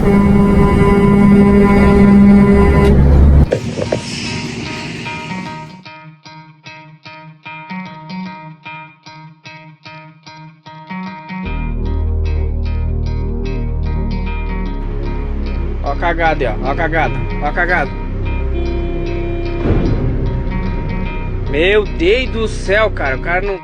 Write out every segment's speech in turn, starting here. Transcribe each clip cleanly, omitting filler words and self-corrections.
Ó a cagada aí, ó. Ó a cagada. Ó a cagada. Meu Deus do céu, cara. O cara não...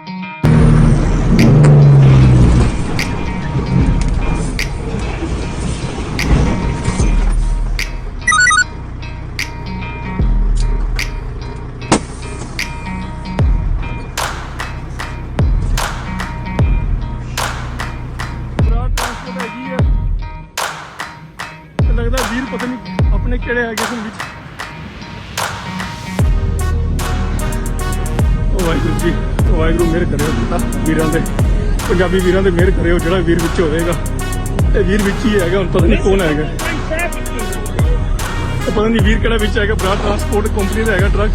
लगता वीर पता नहीं अपने केड़े है किस्म विच वाहिगुरू जी वाहिगुरू मेहर करियो पिता वीरां दे पंजाबी वीरां दे मेहर करियो जेड़ा वीर विच होवेगा ये वीर विच ही हैगा हुण पता नहीं कौन हैगा पता नहीं वीर केड़ा विच हैगा बड़ा ट्रांसपोर्ट कंपनी दा हैगा ट्रक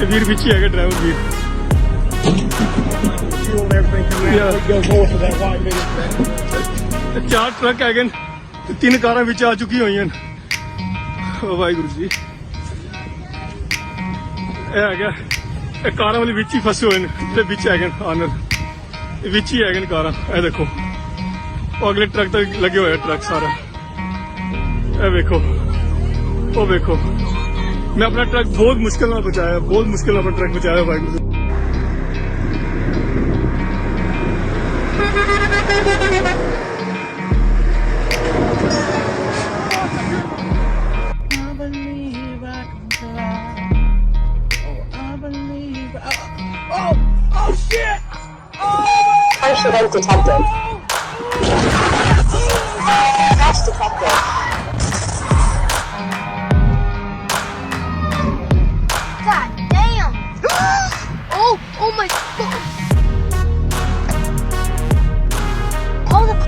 ये वीर विच ही हैगा ड्राइवर वीर चार ट्रक है 3 कारां विच आ चुकी हुई हैं वाहिगुरू जी है कारां वाले विच ही फसे हुए हैं विच है आनर विच ही है कारां ए देखो अगले ट्रक तक लगे हुए ट्रक सारा ए देखो वो देखो मैं अपना ट्रक बहुत मुश्किल में बचाया बहुत मुश्किल में अपना ट्रक बचाया Waheguru Crash event detected. Crash detected. God damn! Oh my God! Hold up.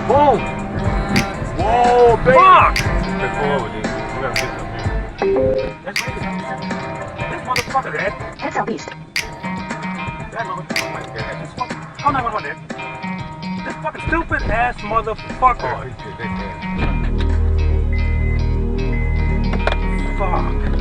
Whoa! Whoa, baby! Fuck! Let's pull over, dude. We gotta get something. Let's make it. This motherfucker, Dad. Head southeast. That motherfucker might get this fucking... Call 911, Dad. This fucking stupid ass motherfucker. Oh, he's dead. Fuck.